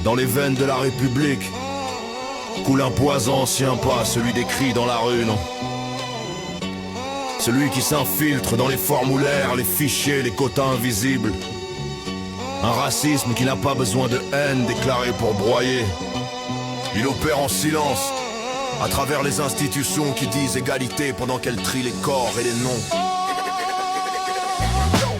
Dans les veines de la République coule un poison ancien, pas celui des cris dans la rue, non. Celui qui s'infiltre dans les formulaires, les fichiers, les quotas invisibles. Un racisme qui n'a pas besoin de haine déclarée pour broyer. Il opère en silence, à travers les institutions qui disent égalité pendant qu'elles trient les corps et les noms.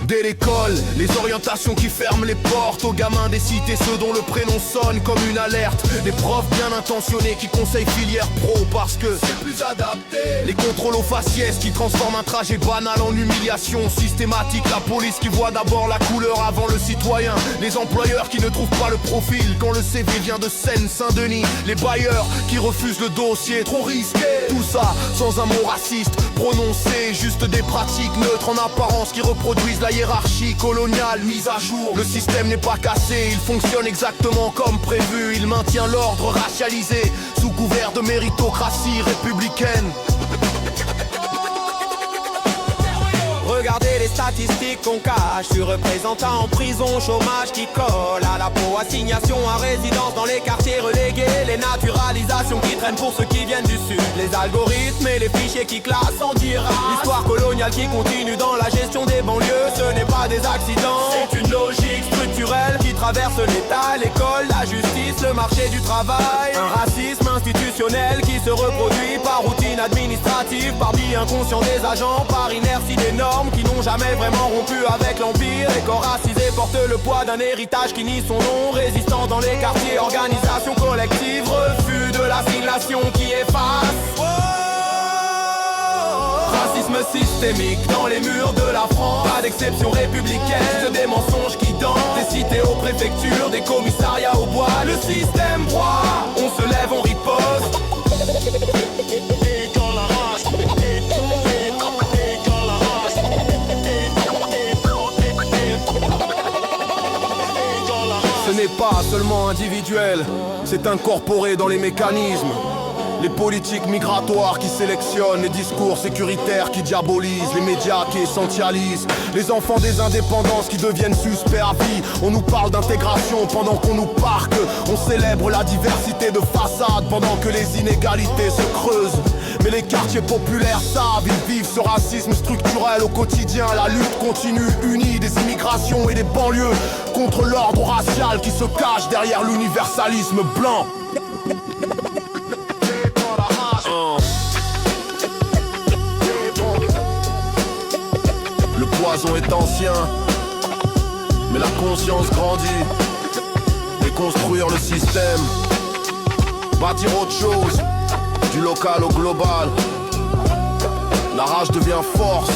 Dès l'école, les orientations qui ferment les portes aux gamins des cités, ceux dont le prénom sonne comme une alerte. Des profs bien intentionnés qui conseillent filière pro parce que c'est plus adapté. Les contrôles aux faciès qui transforment un trajet banal en humiliation systématique. La police qui voit d'abord la couleur avant le citoyen. Les employeurs qui ne trouvent pas le profil quand le CV vient de Seine-Saint-Denis. Les bailleurs qui refusent le dossier, trop risqué. Tout ça sans un mot raciste prononcé, juste des pratiques neutres en apparence qui reproduisent la hiérarchie coloniale mise à jour. Le système n'est pas cassé, il fonctionne exactement comme prévu. Il maintient l'ordre racialisé sous couvert de méritocratie républicaine. Regardez les statistiques qu'on cache, surreprésentant en prison, chômage qui colle à la peau, assignation à résidence dans les quartiers relégués, les naturalisations qui traînent pour ceux qui viennent du sud, les algorithmes et les fichiers qui classent en dira. L'histoire coloniale qui continue dans la gestion des banlieues, ce n'est pas des accidents, c'est une logique structurelle qui traverse l'État, l'école, la justice, le marché du travail. Un racisme institutionnel qui se reproduit par routine administrative, par biais inconscient des agents, par inertie des normes qui n'ont jamais vraiment rompu avec l'empire. Les corps racisés portent le poids d'un héritage qui nie son nom. Résistance dans les quartiers, organisation collective, refus de l'assimilation qui efface. Racisme systémique dans les murs de la France. Pas d'exception républicaine, des mensonges qui dansent. Des cités aux préfectures, des commissariats au bois. Le système broie, on se lève, on riposte. Ce n'est pas seulement individuel, c'est incorporé dans les mécanismes. Les politiques migratoires qui sélectionnent, les discours sécuritaires qui diabolisent, les médias qui essentialisent, les enfants des indépendances qui deviennent suspects à vie. On nous parle d'intégration pendant qu'on nous parque. On célèbre la diversité de façades pendant que les inégalités se creusent. Mais les quartiers populaires savent, ils vivent ce racisme structurel au quotidien. La lutte continue, unie des immigrations et des banlieues contre l'ordre racial qui se cache derrière l'universalisme blanc. Le poison est ancien, mais la conscience grandit. Déconstruire le système, bâtir autre chose, du local au global. La rage devient force.